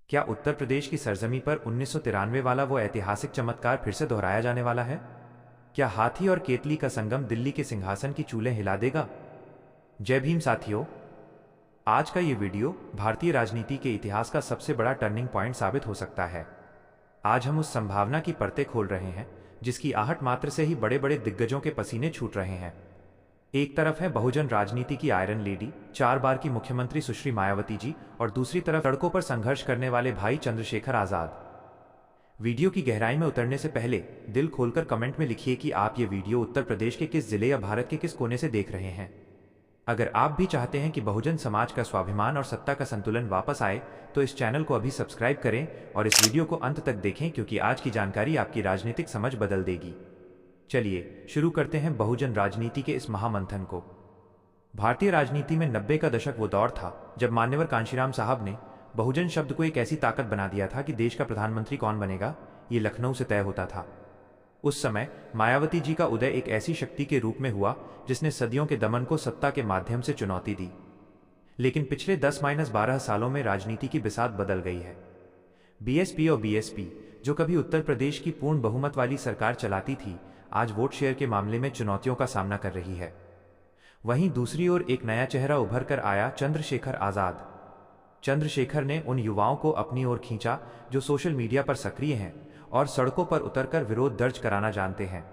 क्या उत्तर प्रदेश की सरजमी पर 1993 वाला वो ऐतिहासिक चमत्कार फिर से दोहराया जाने वाला है? क्या हाथी और केतली का संगम दिल्ली के सिंहासन की चूलें हिला देगा? जय भीम साथियों, आज का ये वीडियो भारतीय राजनीति के इतिहास का सबसे बड़ा टर्निंग पॉइंट साबित हो सकता है। आज हम उस संभावना की परतें खोल रहे हैं जिसकी आहट मात्र से ही बड़े बड़े दिग्गजों के पसीने छूट रहे हैं। एक तरफ है बहुजन राजनीति की आयरन लेडी, 4 बार की मुख्यमंत्री सुश्री मायावती जी, और दूसरी तरफ सड़कों पर संघर्ष करने वाले भाई चंद्रशेखर आजाद। वीडियो की गहराई में उतरने से पहले दिल खोलकर कमेंट में लिखिए कि आप ये वीडियो उत्तर प्रदेश के किस जिले या भारत के किस कोने से देख रहे हैं। अगर आप भी चाहते हैं कि बहुजन समाज का स्वाभिमान और सत्ता का संतुलन वापस आए तो इस चैनल को अभी सब्सक्राइब करें और इस वीडियो को अंत तक देखें, क्योंकि आज की जानकारी आपकी राजनीतिक समझ बदल देगी। चलिए शुरू करते हैं बहुजन राजनीति के इस महामंथन को। भारतीय राजनीति में 90 का दशक वो दौर था जब मान्यवर कांशीराम साहब ने बहुजन शब्द को एक ऐसी ताकत बना दिया था कि देश का प्रधानमंत्री कौन बनेगा ये लखनऊ से तय होता था। उस समय मायावती जी का उदय एक ऐसी शक्ति के रूप में हुआ जिसने सदियों के दमन को सत्ता के माध्यम से चुनौती दी। लेकिन पिछले 10-12 सालों में राजनीति की बिसात बदल गई है। बीएसपी जो कभी उत्तर प्रदेश की पूर्ण बहुमत वाली सरकार चलाती थी, आज वोट शेयर के मामले में चुनौतियों का सामना कर रही है। वहीं दूसरी ओर एक नया चेहरा उभर कर आया, चंद्रशेखर आजाद। चंद्रशेखर ने उन युवाओं को अपनी ओर खींचा जो सोशल मीडिया पर सक्रिय हैं और सड़कों पर उतरकर विरोध दर्ज कराना जानते हैं।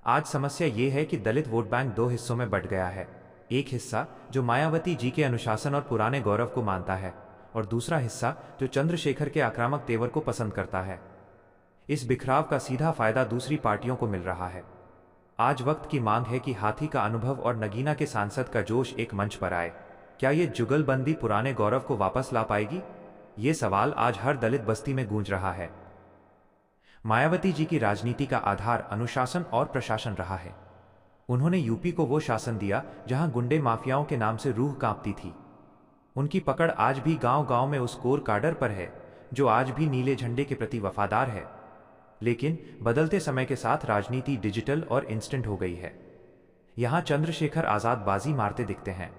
आज समस्या ये है कि दलित वोट बैंक 2 हिस्सों में बंट गया है। एक हिस्सा जो मायावती जी के अनुशासन और पुराने गौरव को मानता है, और दूसरा हिस्सा जो चंद्रशेखर के आक्रामक तेवर को पसंद करता है। इस बिखराव का सीधा फायदा दूसरी पार्टियों को मिल रहा है। आज वक्त की मांग है कि हाथी का अनुभव और नगीना के सांसद का जोश एक मंच पर आए। क्या ये जुगलबंदी पुराने गौरव को वापस ला पाएगी? ये सवाल आज हर दलित बस्ती में गूंज रहा है। मायावती जी की राजनीति का आधार अनुशासन और प्रशासन रहा है। उन्होंने यूपी को वो शासन दिया जहां गुंडे माफियाओं के नाम से रूह कांपती थी। उनकी पकड़ आज भी गांव-गांव में उस कोर काडर पर है जो आज भी नीले झंडे के प्रति वफादार है। लेकिन बदलते समय के साथ राजनीति डिजिटल और इंस्टेंट हो गई है। यहां चंद्रशेखर आजाद बाजी मारते दिखते हैं।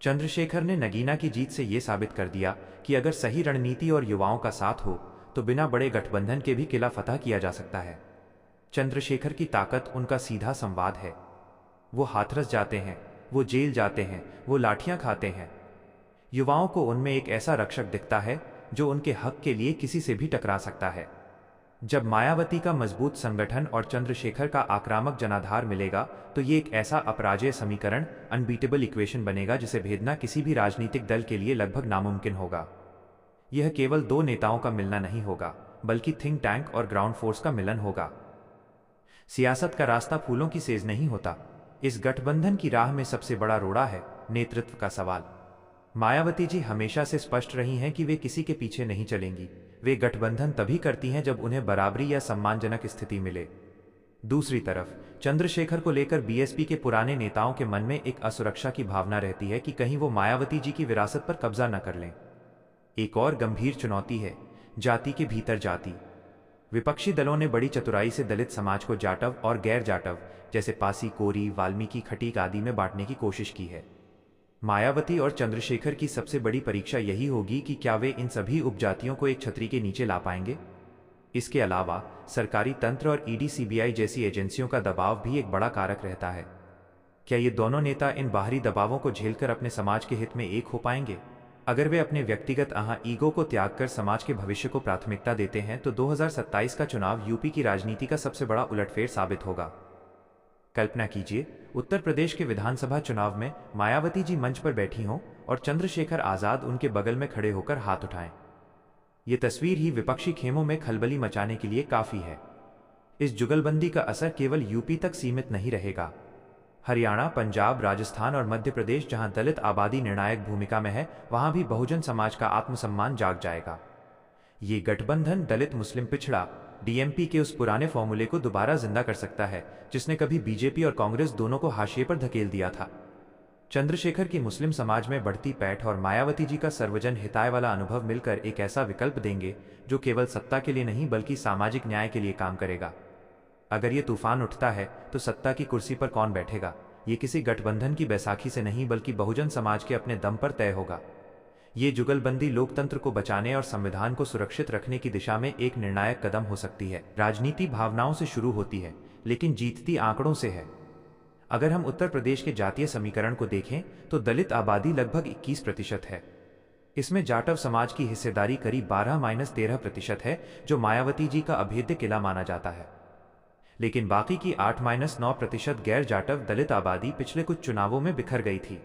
चंद्रशेखर ने नगीना की जीत से यह साबित कर दिया कि अगर सही रणनीति और युवाओं का साथ हो तो बिना बड़े गठबंधन के भी किला फतह किया जा सकता है। चंद्रशेखर की ताकत उनका सीधा संवाद है। वो हाथरस जाते हैं, वो जेल जाते हैं, वो लाठियां खाते हैं। युवाओं को उनमें एक ऐसा रक्षक दिखता है जो उनके हक के लिए किसी से भी टकरा सकता है। जब मायावती का मजबूत संगठन और चंद्रशेखर का आक्रामक जनाधार मिलेगा तो ये एक ऐसा अपराजय समीकरण, अनबीटेबल इक्वेशन बनेगा जिसे भेदना किसी भी राजनीतिक दल के लिए लगभग नामुमकिन होगा। यह केवल 2 नेताओं का मिलना नहीं होगा, बल्कि थिंक टैंक और ग्राउंड फोर्स का मिलन होगा। सियासत का रास्ता फूलों की सेज नहीं होता। इस गठबंधन की राह में सबसे बड़ा रोड़ा है नेतृत्व का सवाल। मायावती जी हमेशा से स्पष्ट रही हैं कि वे किसी के पीछे नहीं चलेंगी। वे गठबंधन तभी करती हैं जब उन्हें बराबरी या सम्मानजनक स्थिति मिले। दूसरी तरफ चंद्रशेखर को लेकर बीएसपी के पुराने नेताओं के मन में एक असुरक्षा की भावना रहती है कि कहीं वो मायावती जी की विरासत पर कब्जा न कर लें। एक और गंभीर चुनौती है जाति के भीतर जाति। विपक्षी दलों ने बड़ी चतुराई से दलित समाज को जाटव और गैर जाटव जैसे पासी, कोरी, वाल्मीकि, खटीक आदि में बांटने की कोशिश की है। मायावती और चंद्रशेखर की सबसे बड़ी परीक्षा यही होगी कि क्या वे इन सभी उपजातियों को एक छतरी के नीचे ला पाएंगे। इसके अलावा सरकारी तंत्र और ईडी, सीबीआई जैसी एजेंसियों का दबाव भी एक बड़ा कारक रहता है। क्या ये दोनों नेता इन बाहरी दबावों को झेलकर अपने समाज के हित में एक हो पाएंगे? अगर वे अपने व्यक्तिगत ईगो को त्याग कर समाज के भविष्य को प्राथमिकता देते हैं तो 2027 का चुनाव यूपी की राजनीति का सबसे बड़ा उलटफेर साबित होगा। कल्पना कीजिए, उत्तर प्रदेश के विधानसभा चुनाव में मायावती जी मंच पर बैठी हों और चंद्रशेखर आजाद उनके बगल में खड़े होकर हाथ उठाएं। ये तस्वीर ही विपक्षी खेमों में खलबली मचाने के लिए काफी है। इस जुगलबंदी का असर केवल यूपी तक सीमित नहीं रहेगा। हरियाणा, पंजाब, राजस्थान और मध्य प्रदेश, जहां दलित आबादी निर्णायक भूमिका में है, वहां भी बहुजन समाज का आत्मसम्मान जाग जाएगा। ये गठबंधन दलित, मुस्लिम, पिछड़ा, डीएमपी के उस पुराने फॉर्मूले को दोबारा जिंदा कर सकता है जिसने कभी बीजेपी और कांग्रेस दोनों को हाशिए पर धकेल दिया था। चंद्रशेखर की मुस्लिम समाज में बढ़ती पैठ और मायावती जी का सर्वजन हिताय वाला अनुभव मिलकर एक ऐसा विकल्प देंगे जो केवल सत्ता के लिए नहीं बल्कि सामाजिक न्याय के लिए काम करेगा। अगर ये तूफान उठता है तो सत्ता की कुर्सी पर कौन बैठेगा, ये किसी गठबंधन की बैसाखी से नहीं बल्कि बहुजन समाज के अपने दम पर तय होगा। ये जुगलबंदी लोकतंत्र को बचाने और संविधान को सुरक्षित रखने की दिशा में एक निर्णायक कदम हो सकती है। राजनीति भावनाओं से शुरू होती है, लेकिन जीतती आंकड़ों से है। अगर हम उत्तर प्रदेश के जातीय समीकरण को देखें तो दलित आबादी लगभग 21% है। इसमें जाटव समाज की हिस्सेदारी करीब 12-13% है, जो मायावती जी का अभेद्य किला माना जाता है। लेकिन बाकी की 8-9% गैर जाटव दलित आबादी पिछले कुछ चुनावों में बिखर गई थी।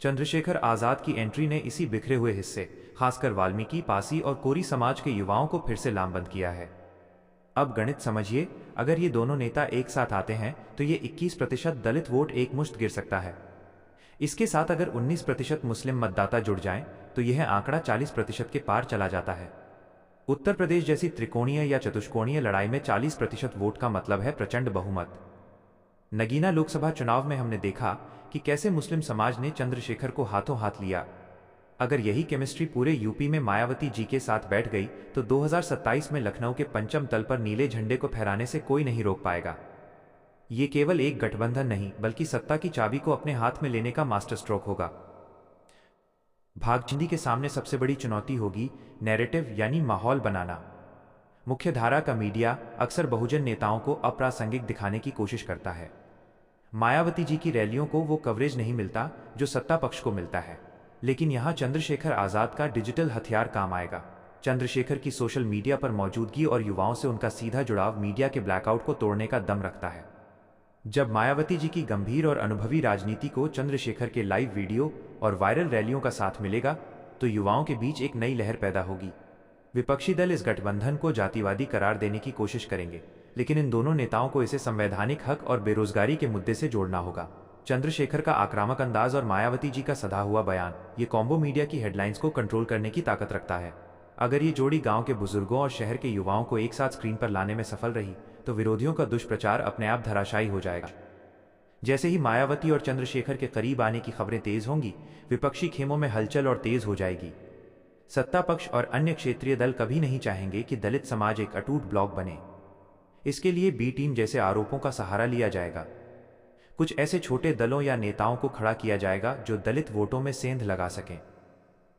चंद्रशेखर आजाद की एंट्री ने इसी बिखरे हुए हिस्से, खासकर वाल्मीकि, पासी और कोरी समाज के युवाओं को फिर से लामबंद किया है। अब गणित समझिए, अगर ये दोनों नेता एक साथ आते हैं तो ये 21% दलित वोट एकमुश्त गिर सकता है। इसके साथ अगर 19% मुस्लिम मतदाता जुड़ जाएं तो यह आंकड़ा 40% के पार चला जाता है। उत्तर प्रदेश जैसी त्रिकोणीय या चतुष्कोणीय लड़ाई में 40% वोट का मतलब है प्रचंड बहुमत। नगीना लोकसभा चुनाव में हमने देखा कि कैसे मुस्लिम समाज ने चंद्रशेखर को हाथों हाथ लिया। अगर यही केमिस्ट्री पूरे यूपी में मायावती जी के साथ बैठ गई तो 2027 में लखनऊ के पंचम तल पर नीले झंडे को फहराने से कोई नहीं रोक पाएगा। ये केवल एक गठबंधन नहीं, बल्कि सत्ता की चाबी को अपने हाथ में लेने का मास्टर स्ट्रोक होगा। भागचंदी के सामने सबसे बड़ी चुनौती होगी नैरेटिव, यानी माहौल बनाना। मुख्यधारा का मीडिया अक्सर बहुजन नेताओं को अप्रासंगिक दिखाने की कोशिश करता है। मायावती जी की रैलियों को वो कवरेज नहीं मिलता जो सत्ता पक्ष को मिलता है, लेकिन यहाँ चंद्रशेखर आजाद का डिजिटल हथियार काम आएगा। चंद्रशेखर की सोशल मीडिया पर मौजूदगी और युवाओं से उनका सीधा जुड़ाव मीडिया के ब्लैकआउट को तोड़ने का दम रखता है। जब मायावती जी की गंभीर और अनुभवी राजनीति को चंद्रशेखर के लाइव वीडियो और वायरल रैलियों का साथ मिलेगा तो युवाओं के बीच एक नई लहर पैदा होगी। विपक्षी दल इस गठबंधन को जातिवादी करार देने की कोशिश करेंगे, लेकिन इन दोनों नेताओं को इसे संवैधानिक हक और बेरोजगारी के मुद्दे से जोड़ना होगा। चंद्रशेखर का आक्रामक अंदाज और मायावती जी का सधा हुआ बयान, ये कॉम्बो मीडिया की हेडलाइंस को कंट्रोल करने की ताकत रखता है। अगर ये जोड़ी गांव के बुजुर्गों और शहर के युवाओं को एक साथ स्क्रीन पर लाने में सफल रही तो विरोधियों का दुष्प्रचार अपने आप धराशायी हो जाएगा। जैसे ही मायावती और चंद्रशेखर के करीब आने की खबरें तेज होंगी, विपक्षी खेमों में हलचल और तेज हो जाएगी। सत्ता पक्ष और अन्य क्षेत्रीय दल कभी नहीं चाहेंगे कि दलित समाज एक अटूट ब्लॉक बने। इसके लिए बी टीम जैसे आरोपों का सहारा लिया जाएगा। कुछ ऐसे छोटे दलों या नेताओं को खड़ा किया जाएगा जो दलित वोटों में सेंध लगा सकें।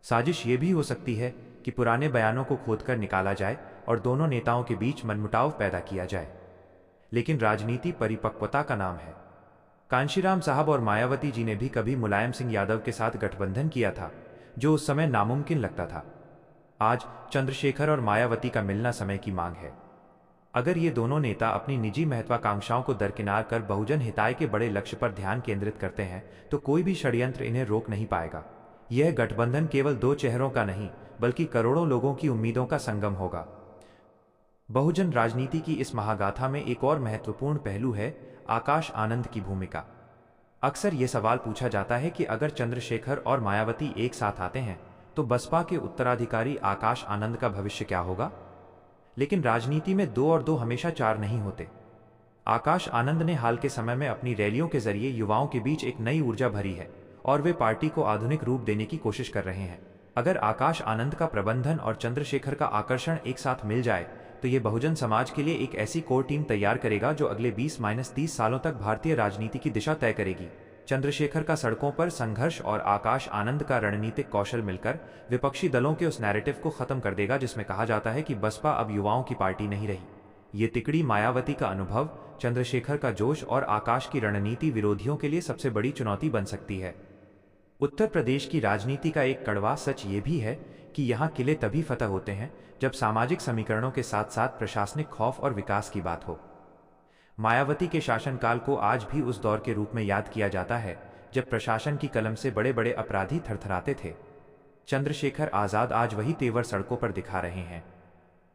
साजिश ये भी हो सकती है कि पुराने बयानों को खोदकर निकाला जाए और दोनों नेताओं के बीच मनमुटाव पैदा किया जाए। लेकिन राजनीति परिपक्वता का नाम है। कांशीराम साहब और मायावती जी ने भी कभी मुलायम सिंह यादव के साथ गठबंधन किया था, जो उस समय नामुमकिन लगता था। आज चंद्रशेखर और मायावती का मिलना समय की मांग है। अगर ये दोनों नेता अपनी निजी महत्वाकांक्षाओं को दरकिनार कर बहुजन हिताय के बड़े लक्ष्य पर ध्यान केंद्रित करते हैं तो कोई भी षड्यंत्र इन्हें रोक नहीं पाएगा। यह गठबंधन केवल दो चेहरों का नहीं, बल्कि करोड़ों लोगों की उम्मीदों का संगम होगा। बहुजन राजनीति की इस महागाथा में एक और महत्वपूर्ण पहलू है आकाश आनंद की भूमिका। अक्सर ये सवाल पूछा जाता है कि अगर चंद्रशेखर और मायावती एक साथ आते हैं तो बसपा के उत्तराधिकारी आकाश आनंद का भविष्य क्या होगा? लेकिन राजनीति में 2 और 2 हमेशा 4 नहीं होते। आकाश आनंद ने हाल के समय में अपनी रैलियों के जरिए युवाओं के बीच एक नई ऊर्जा भरी है और वे पार्टी को आधुनिक रूप देने की कोशिश कर रहे हैं। अगर आकाश आनंद का प्रबंधन और चंद्रशेखर का आकर्षण एक साथ मिल जाए तो ये बहुजन समाज के लिए एक ऐसी कोर टीम तैयार करेगा जो अगले 20-30 सालों तक भारतीय राजनीति की दिशा तय करेगी। चंद्रशेखर का सड़कों पर संघर्ष और आकाश आनंद का रणनीतिक कौशल मिलकर विपक्षी दलों के उस नैरेटिव को खत्म कर देगा जिसमें कहा जाता है कि बसपा अब युवाओं की पार्टी नहीं रही। ये तिकड़ी मायावती का अनुभव, चंद्रशेखर का जोश और आकाश की रणनीति विरोधियों के लिए सबसे बड़ी चुनौती बन सकती है। उत्तर प्रदेश की राजनीति का एक कड़वा सच ये भी है कि यहाँ किले तभी फतह होते हैं जब सामाजिक समीकरणों के साथ साथ प्रशासनिक खौफ और विकास की बात हो। मायावती के शासनकाल को आज भी उस दौर के रूप में याद किया जाता है जब प्रशासन की कलम से बड़े बड़े अपराधी थरथराते थे। चंद्रशेखर आजाद आज वही तेवर सड़कों पर दिखा रहे हैं।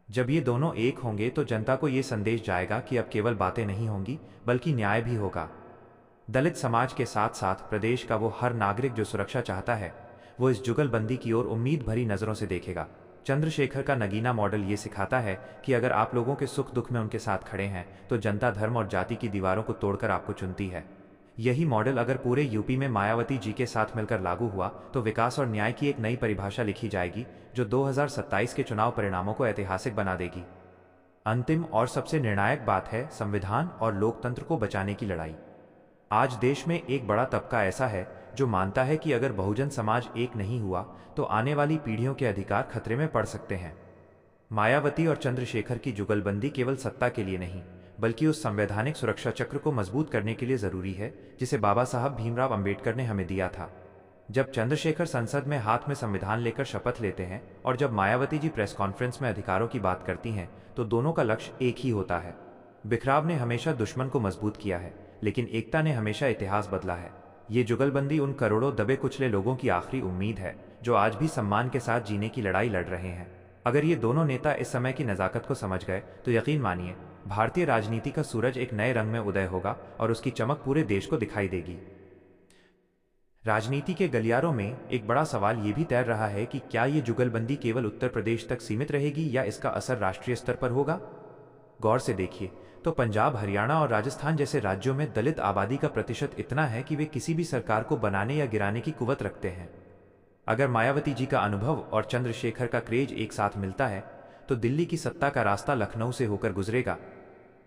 जब ये दोनों एक होंगे तो जनता को ये संदेश जाएगा कि अब केवल बातें नहीं होंगी बल्कि न्याय भी होगा। दलित समाज के साथ साथ प्रदेश का वो हर नागरिक जो सुरक्षा चाहता है वो इस जुगलबंदी की ओर उम्मीद भरी नजरों से देखेगा। चंद्रशेखर का नगीना मॉडल ये सिखाता है कि अगर आप लोगों के सुख दुख में उनके साथ खड़े हैं तो जनता धर्म और जाति की दीवारों को तोड़कर आपको चुनती है। यही मॉडल अगर पूरे यूपी में मायावती जी के साथ मिलकर लागू हुआ तो विकास और न्याय की एक नई परिभाषा लिखी जाएगी जो 2027 के चुनाव परिणामों को ऐतिहासिक बना देगी। अंतिम और सबसे निर्णायक बात है संविधान और लोकतंत्र को बचाने की लड़ाई। आज देश में एक बड़ा तबका ऐसा है जो मानता है कि अगर बहुजन समाज एक नहीं हुआ तो आने वाली पीढ़ियों के अधिकार खतरे में पड़ सकते हैं। मायावती और चंद्रशेखर की जुगलबंदी केवल सत्ता के लिए नहीं, बल्कि उस संवैधानिक सुरक्षा चक्र को मजबूत करने के लिए जरूरी है जिसे बाबा साहब भीमराव अंबेडकर ने हमें दिया था। जब चंद्रशेखर संसद में हाथ में संविधान लेकर शपथ लेते हैं और जब मायावती जी प्रेस कॉन्फ्रेंस में अधिकारों की बात करती हैं, तो दोनों का लक्ष्य एक ही होता है। बिखराव ने हमेशा दुश्मन को मजबूत किया है, लेकिन एकता ने हमेशा इतिहास बदला है। ये जुगलबंदी उन करोड़ों दबे कुचले लोगों की आखिरी उम्मीद है जो आज भी सम्मान के साथ जीने की लड़ाई लड़ रहे हैं। अगर ये दोनों नेता इस समय की नज़ाकत को समझ गए तो यकीन मानिए, भारतीय राजनीति का सूरज एक नए रंग में उदय होगा और उसकी चमक पूरे देश को दिखाई देगी। राजनीति के गलियारों में एक बड़ा सवाल ये भी तैर रहा है कि क्या ये जुगलबंदी केवल उत्तर प्रदेश तक सीमित रहेगी या इसका असर राष्ट्रीय स्तर पर होगा। गौर से देखिए तो पंजाब, हरियाणा और राजस्थान जैसे राज्यों में दलित आबादी का प्रतिशत इतना है कि वे किसी भी सरकार को बनाने या गिराने की कुवत रखते हैं। अगर मायावती जी का अनुभव और चंद्रशेखर का क्रेज एक साथ मिलता है तो दिल्ली की सत्ता का रास्ता लखनऊ से होकर गुजरेगा।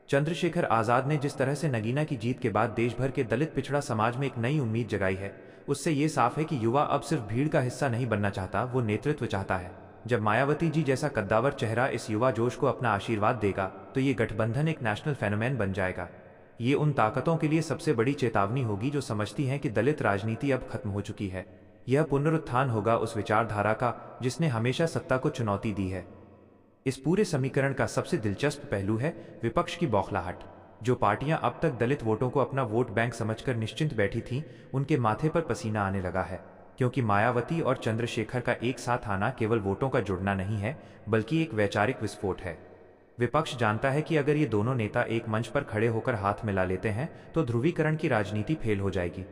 चंद्रशेखर आजाद ने जिस तरह से नगीना की जीत के बाद देश भर के दलित पिछड़ा समाज में एक नई उम्मीद जगाई है, उससे ये साफ है कि युवा अब सिर्फ भीड़ का हिस्सा नहीं बनना चाहता, वो नेतृत्व चाहता है। जब मायावती जी जैसा कद्दावर चेहरा इस युवा जोश को अपना आशीर्वाद देगा तो ये गठबंधन एक नेशनल फेनोमेन बन जाएगा। ये उन ताकतों के लिए सबसे बड़ी चेतावनी होगी जो समझती हैं कि दलित राजनीति अब खत्म हो चुकी है। यह पुनरुत्थान होगा उस विचारधारा का जिसने हमेशा सत्ता को चुनौती दी है। इस पूरे समीकरण का सबसे दिलचस्प पहलू है विपक्ष की बौखलाहट। जो पार्टियां अब तक दलित वोटों को अपना वोट बैंक समझकर निश्चिंत बैठी थीं, उनके माथे पर पसीना आने लगा है, क्योंकि मायावती और चंद्रशेखर का एक साथ आना केवल वोटों का जुड़ना नहीं है, बल्कि एक वैचारिक विस्फोट है। विपक्ष जानता है कि अगर ये दोनों नेता एक मंच पर खड़े होकर हाथ मिला लेते हैं तो ध्रुवीकरण की राजनीति फेल हो जाएगी।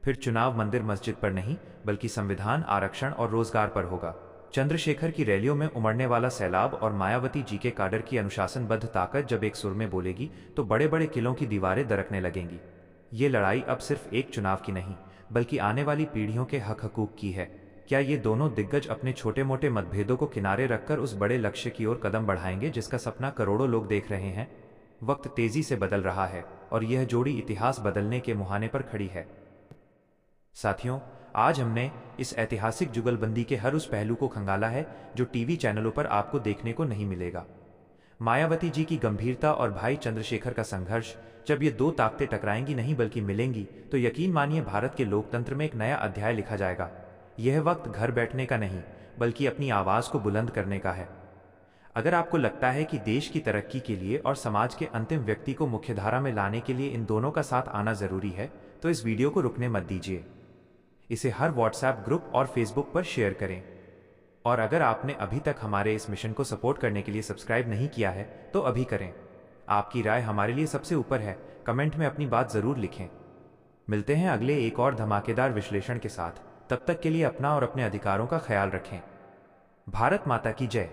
फिर चुनाव मंदिर मस्जिद पर नहीं, बल्कि संविधान, आरक्षण और रोजगार पर होगा। चंद्रशेखर की रैलियों में उमड़ने वाला सैलाब और मायावती जी के काडर की अनुशासनबद्ध ताकत जब एक सुर में बोलेगी तो बड़े बड़े किलों की दीवारें दरकने लगेंगी। ये लड़ाई अब सिर्फ एक चुनाव की नहीं, बल्कि आने वाली पीढ़ियों के हक हकूक की है। क्या ये दोनों दिग्गज अपने छोटे मोटे मतभेदों को किनारे रखकर उस बड़े लक्ष्य की ओर कदम बढ़ाएंगे जिसका सपना करोड़ों लोग देख रहे हैं। वक्त तेजी से बदल रहा है और यह जोड़ी इतिहास बदलने के मुहाने पर खड़ी है। साथियों, आज हमने इस ऐतिहासिक जुगलबंदी के हर उस पहलू को खंगाला है जो टीवी चैनलों पर आपको देखने को नहीं मिलेगा। मायावती जी की गंभीरता और भाई चंद्रशेखर का संघर्ष, जब ये दो ताकतें टकराएंगी नहीं बल्कि मिलेंगी, तो यकीन मानिए भारत के लोकतंत्र में एक नया अध्याय लिखा जाएगा। यह वक्त घर बैठने का नहीं, बल्कि अपनी आवाज को बुलंद करने का है। अगर आपको लगता है कि देश की तरक्की के लिए और समाज के अंतिम व्यक्ति को मुख्यधारा में लाने के लिए इन दोनों का साथ आना जरूरी है, तो इस वीडियो को रुकने मत दीजिए। इसे हर व्हाट्सएप ग्रुप और फेसबुक पर शेयर करें। और अगर आपने अभी तक हमारे इस मिशन को सपोर्ट करने के लिए सब्सक्राइब नहीं किया है तो अभी करें। आपकी राय हमारे लिए सबसे ऊपर है। कमेंट में अपनी बात जरूर लिखें। मिलते हैं अगले एक और धमाकेदार विश्लेषण के साथ। तब तक के लिए अपना और अपने अधिकारों का ख्याल रखें। भारत माता की जय।